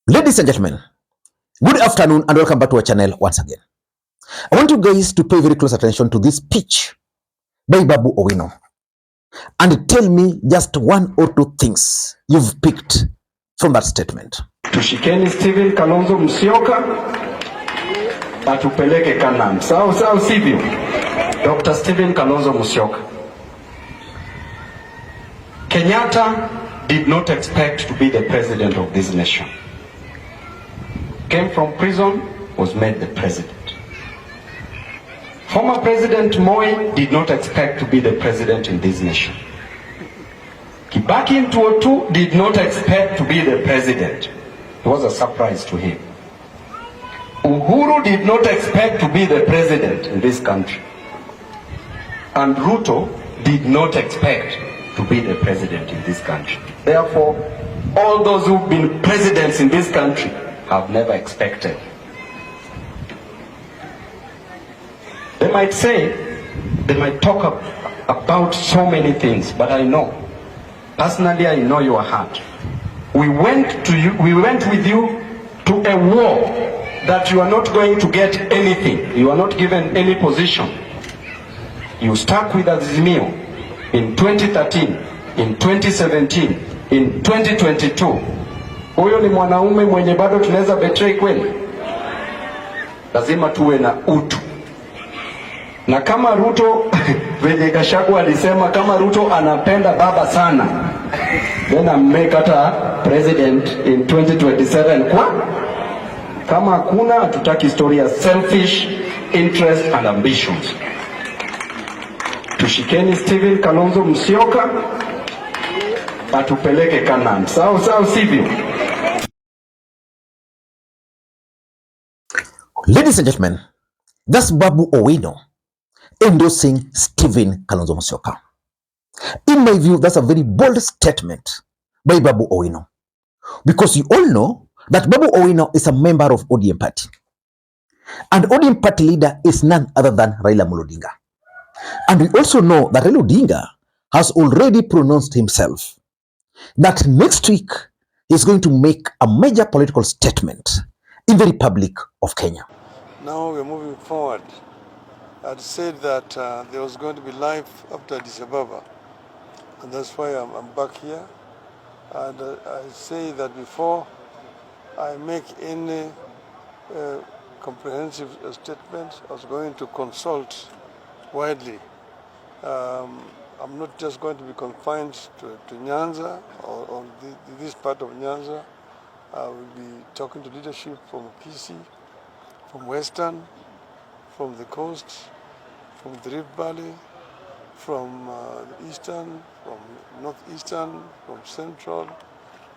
Ladies and gentlemen, good afternoon and welcome back to our channel once again. I want you guys to pay very close attention to this speech by Babu Owino and tell me just one or two things you've picked from that statement. Tushikeni Stephen Kalonzo Musyoka atupeleke Canaan. Sawa sivyo? Dr. Stephen Kalonzo Musyoka. Kenyatta did not expect to be the president of this nation. Came from prison, was made the president. Former President Moi did not expect to be the president in this nation. Kibaki in 2002 did not expect to be the president. It was a surprise to him. Uhuru did not expect to be the president in this country. And Ruto did not expect to be the president in this country. Therefore, all those who've been presidents in this country have never expected. They might say, they might talk about so many things, but I know, personally I know your heart. We went with you to a war that you are not going to get anything. You are not given any position. You stuck with Azimio in 2013, in 2017, in 2022. Huyo ni mwanaume mwenye bado tunaweza betray kweli? Lazima tuwe na utu. Na kama Ruto venye Gachagua alisema, kama Ruto anapenda baba sana, then make hata president in 2027 kwa? Kama hakuna, hatutaki historia selfish interest and ambitions. Tushikeni Stephen Kalonzo Musyoka atupeleke Canaan. Sawa sivyo? Ladies and gentlemen, that's Babu Owino endorsing Stephen Kalonzo Musyoka. In my view, that's a very bold statement by Babu Owino, because you all know that Babu Owino is a member of ODM party, and ODM party leader is none other than Raila Odinga. And we also know that Raila Odinga has already pronounced himself that next week he's going to make a major political statement in the Republic of Kenya. Now we're moving forward. I'd said that there was going to be life after Addis Ababa, and that's why I'm back here. And I say that before I make any comprehensive statement, I was going to consult widely. I'm not just going to be confined to Nyanza or this part of Nyanza. I will be talking to leadership from PC, from Western, from the coast, from the Rift Valley, from the Eastern, from Northeastern, from Central,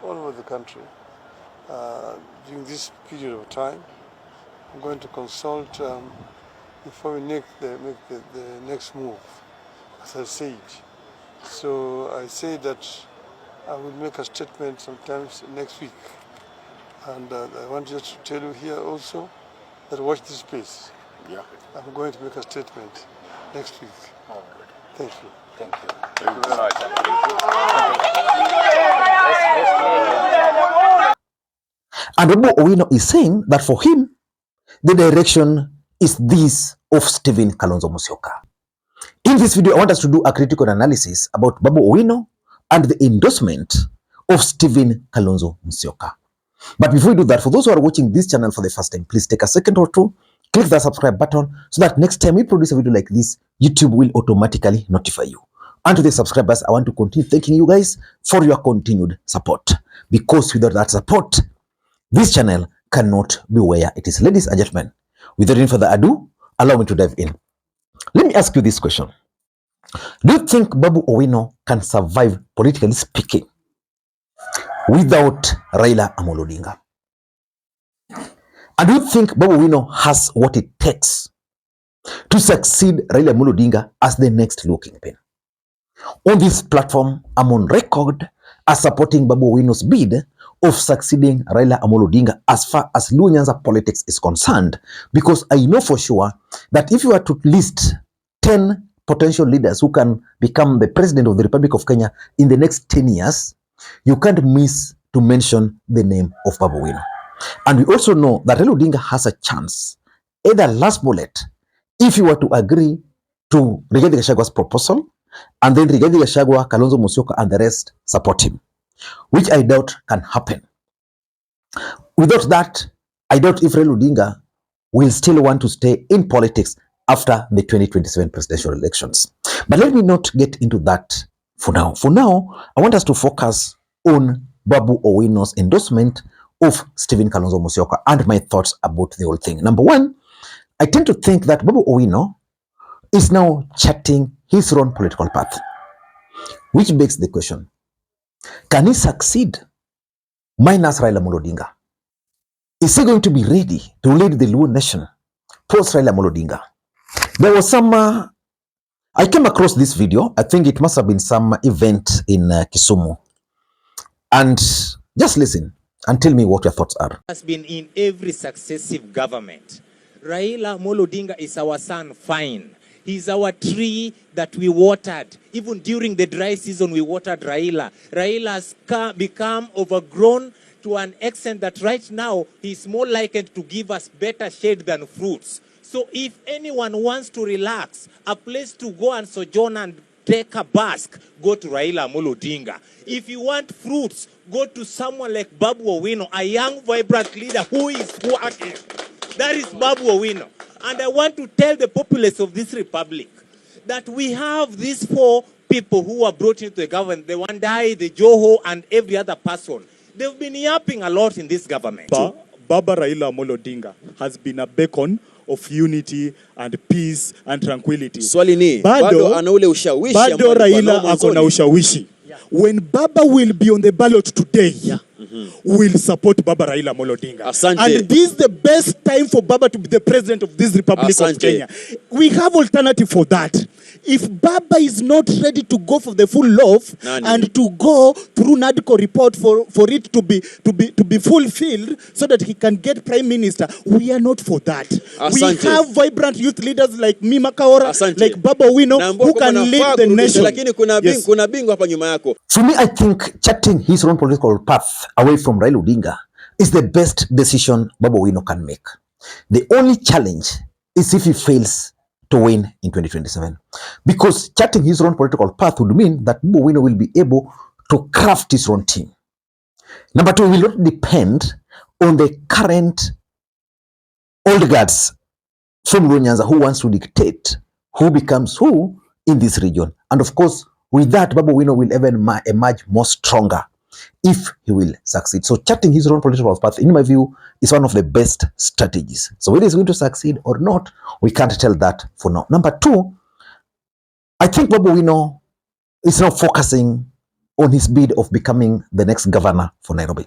all over the country. During this period of time, I'm going to consult before we make the next move, as I said. So I say that I will make a statement sometimes next week. And I want just to tell you here also that watch this space. Yeah. I'm going to make a statement next week. Oh, good. Thank you. Thank you. Thank you very much. And Babu Owino is saying that for him, the direction is this of Stephen Kalonzo Musyoka. In this video, I want us to do a critical analysis about Babu Owino and the endorsement of Stephen Kalonzo Musyoka. But before we do that, for those who are watching this channel for the first time, please take a second or two, click the subscribe button so that next time we produce a video like this, YouTube will automatically notify you. And to the subscribers, I want to continue thanking you guys for your continued support, because without that support, this channel cannot be where it is. Ladies and gentlemen, without any further ado, allow me to dive in. Let me ask you this question. Do you think Babu Owino can survive, politically speaking, without Raila Odinga? And do you think Babu Owino has what it takes to succeed Raila Odinga as the next looking pin? On this platform, I'm on record as supporting Babu Owino's bid of succeeding Raila Odinga as far as Luo Nyanza politics is concerned, because I know for sure that if you are to list 10 potential leaders who can become the president of the Republic of Kenya in the next 10 years, you can't miss to mention the name of Babu Owino. And we also know that Raila Odinga has a chance, either last bullet, if he were to agree to Rigathi Gachagwa's proposal, and then Rigathi Gachagua, Kalonzo Musyoka, and the rest support him, which I doubt can happen. Without that, I doubt if Raila Odinga will still want to stay in politics after the 2027 presidential elections. But let me not get into that for now. For now, I want us to focus on Babu Owino's endorsement of Stephen Kalonzo Musyoka and my thoughts about the whole thing. Number one, I tend to think that Babu Owino is now charting his own political path, which begs the question, can he succeed minus Raila Odinga? Is he going to be ready to lead the Luo nation post Raila Odinga? There was some, I came across this video. I think it must have been some event in Kisumu. And just listen and tell me what your thoughts are. Has been in every successive government. Raila Odinga is our son, fine. He's our tree that we watered. Even during the dry season, we watered Raila. Raila has become overgrown to an extent that right now, he's more likely to give us better shade than fruits. So if anyone wants to relax, a place to go and sojourn and take a bask, go to Raila Odinga. If you want fruits, go to someone like Babu Owino, a young, vibrant leader who is working. That is Babu Owino. And I want to tell the populace of this republic that we have these four people who were brought into the government, the Wandai, the Joho, and every other person. They've been yapping a lot in this government. Baba Raila Odinga has been a beacon of unity and peace and tranquility. Swali ni, bado ana ule ushawishi. Bado Raila ako na ushawishi. When Baba will be on the ballot today, will support Baba Raila Odinga. Asante. And this is the best time for Baba to be the president of this Republic of Kenya. We have alternative for that. If Baba is not ready to go for the full loaf and to go through NADCO report for it to be fulfilled so that he can get prime minister, we are not for that. Asante. We have vibrant youth leaders like Mima Kaora, like Babu Owino, who can lead the nation. Lakini kuna bingu hapa nyuma yako. For me, I think charting his own political path away from Raila Odinga is the best decision Babu Owino can make. The only challenge is if he fails to win in 2027. Because charting his own political path would mean that Babu Owino will be able to craft his own team. Number two, will not depend on the current old guards from Nyanza who wants to dictate who becomes who in this region. And of course, with that, Babu Owino will even emerge more stronger if he will succeed. So charting his own political path, in my view, is one of the best strategies. So whether he's going to succeed or not, we can't tell that for now. Number two, I think Babu Owino is now focusing on his bid of becoming the next governor for Nairobi.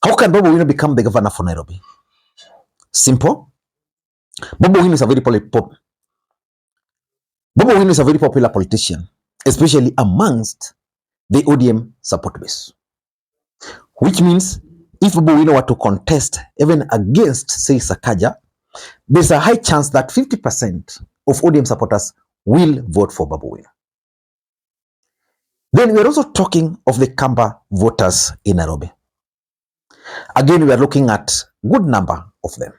How can Babu Owino become the governor for Nairobi? Simple. Babu Owino is a very popular politician, especially amongst the ODM support base. Which means if Babu Owino were to contest even against, say, Sakaja, there's a high chance that 50% of ODM supporters will vote for Babu Owino. Then we're also talking of the Kamba voters in Nairobi. Again, we are looking at good number of them.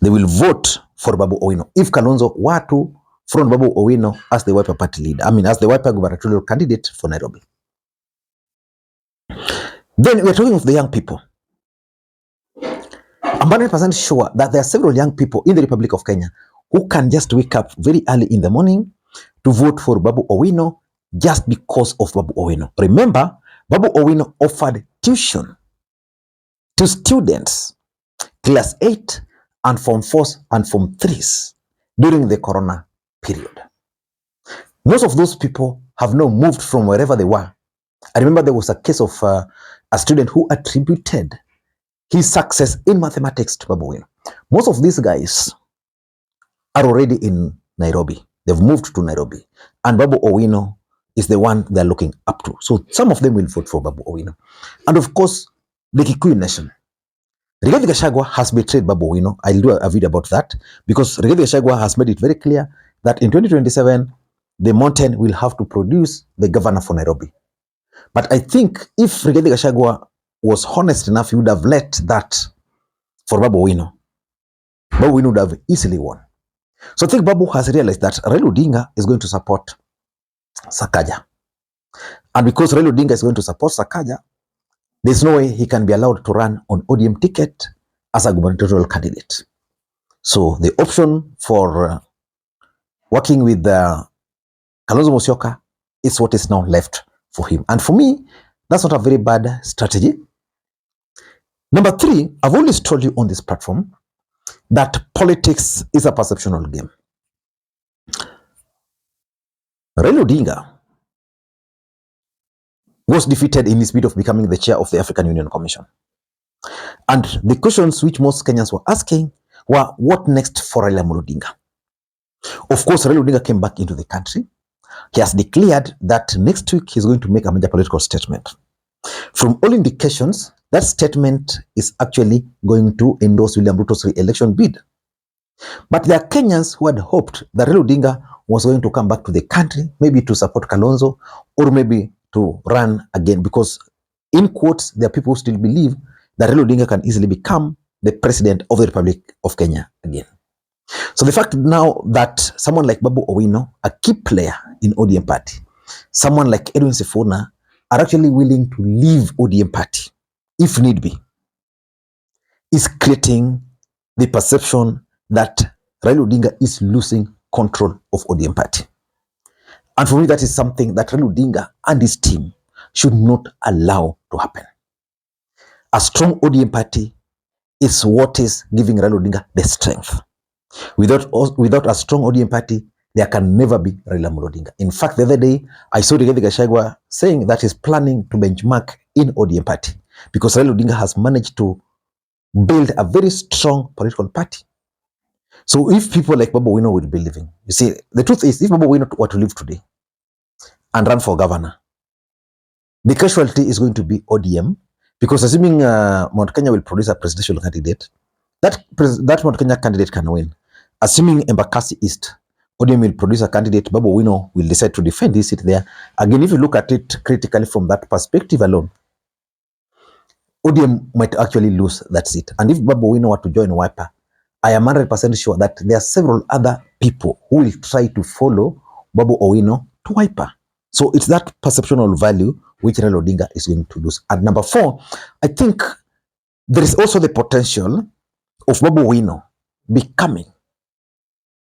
They will vote for Babu Owino if Kalonzo were to front Babu Owino as the Wiper party leader. As the Wiper gubernatorial candidate for Nairobi. Then we're talking of the young people. I'm 100% sure that there are several young people in the Republic of Kenya who can just wake up very early in the morning to vote for Babu Owino just because of Babu Owino. Remember, Babu Owino offered tuition to students, class 8 and Form 4s and Form 3s during the Corona period. Most of those people have now moved from wherever they were. I remember there was a case of a student who attributed his success in mathematics to Babu Owino. Most of these guys are already in Nairobi. They've moved to Nairobi. And Babu Owino is the one they're looking up to. So some of them will vote for Babu Owino. And of course, the Kikuyu nation. Rigathi Gachagua has betrayed Babu Owino. I'll do a video about that because Rigathi Gachagua has made it very clear that in 2027, the mountain will have to produce the governor for Nairobi. But I think if Rigathi Gachagua was honest enough, he would have let that for Babu Owino. Babu Owino would have easily won. So I think Babu has realized that Raila Odinga is going to support Sakaja. And because Raila Odinga is going to support Sakaja, there's no way he can be allowed to run on ODM ticket as a gubernatorial candidate. So the option for working with Kalonzo Musyoka is what is now left for him. And for me, that's not a very bad strategy. Number 3, I've always told you on this platform that politics is a perceptional game. Raila Odinga was defeated in his bid of becoming the chair of the African Union Commission. And the questions which most Kenyans were asking were, what next for Raila Odinga? Of course, Raila Odinga came back into the country. He has declared that next week he's going to make a major political statement. From all indications, that statement is actually going to endorse William Ruto's re-election bid. But there are Kenyans who had hoped that Raila Odinga was going to come back to the country, maybe to support Kalonzo, or maybe to run again, because in quotes, there are people who still believe that Raila Odinga can easily become the president of the Republic of Kenya again. So the fact now that someone like Babu Owino, a key player in ODM party, someone like Edwin Sifuna are actually willing to leave ODM party, if need be, is creating the perception that Raila Odinga is losing control of ODM party. And for me, that is something that Raila Odinga and his team should not allow to happen. A strong ODM party is what is giving Raila Odinga the strength. Without a strong ODM party, there can never be Raila Odinga. In fact, the other day, I saw Rigathi Gachagua saying that he's planning to benchmark in ODM party because Raila Odinga has managed to build a very strong political party. So if people like Babu Owino will be living, you see, the truth is, if Babu Owino were to live today and run for governor, the casualty is going to be ODM, because assuming Mount Kenya will produce a presidential candidate, that Mount Kenya candidate can win. Assuming Embakasi East, ODM will produce a candidate, Babu Owino will decide to defend his seat there. Again, if you look at it critically from that perspective alone, ODM might actually lose that seat. And if Babu Owino were to join Wiper, I am 100% sure that there are several other people who will try to follow Babu Owino to Wiper. So it's that perceptual value which Raila Odinga is going to lose. And number 4, I think there is also the potential of Babu Owino becoming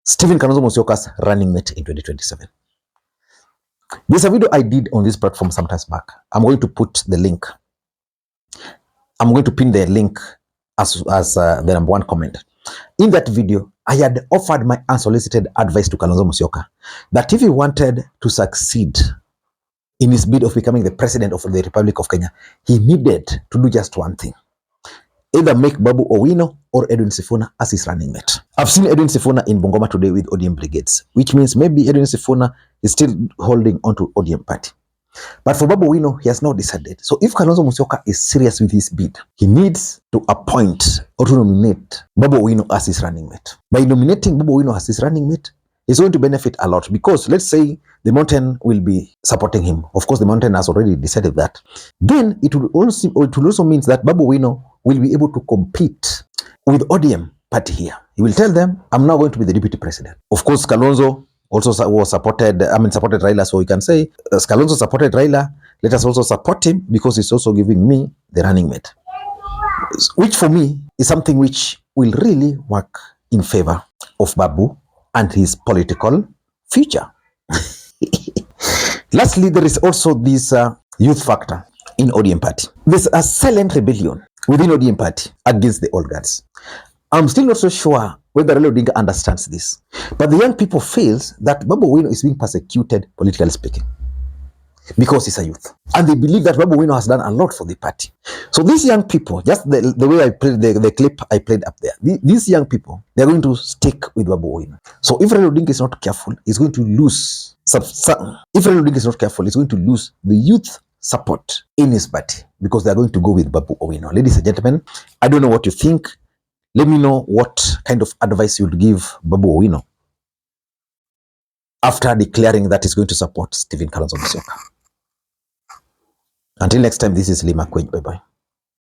Stephen Kalonzo Musyoka's running mate in 2027. There's a video I did on this platform sometimes back. I'm going to put the link. I'm going to pin the link as the number 1 comment. In that video, I had offered my unsolicited advice to Kalonzo Musyoka that if he wanted to succeed in his bid of becoming the president of the Republic of Kenya, he needed to do just one thing. Either make Babu Owino or Edwin Sifuna as his running mate. I've seen Edwin Sifuna in Bungoma today with ODM brigades, which means maybe Edwin Sifuna is still holding on to ODM party. But for Babu Owino, he has not decided. So if Kalonzo Musyoka is serious with his bid, he needs to appoint or to nominate Babu Owino as his running mate. By nominating Babu Owino as his running mate, he's going to benefit a lot, because let's say the mountain will be supporting him. Of course, the mountain has already decided that. Then it will also mean that Babu Owino will be able to compete with ODM party here. He will tell them, I'm now going to be the deputy president. Of course, Kalonzo also supported Raila, so we can say, as Kalonzo supported Raila, let us also support him because he's also giving me the running mate. Which for me is something which will really work in favor of Babu and his political future. Lastly, there is also this youth factor in ODM party. There's a silent rebellion within ODM party against the old guards. I'm still not so sure whether Raila Odinga understands this, but the young people feels that Babu Owino is being persecuted, politically speaking, because he's a youth, and they believe that Babu Owino has done a lot for the party. So these young people, just the way I played the clip I played up there, these young people, they're going to stick with Babu Owino. So if Raila Odinga is not careful, he's going to lose if Raila Odinga is not careful, he's going to lose the youth support in his party, because they're going to go with Babu Owino. Ladies and gentlemen, I don't know what you think. Let me know what kind of advice you would give Babu Owino after declaring that he's going to support Stephen Kalonzo Musyoka. Until next time, this is Lee Makwiny. Bye-bye.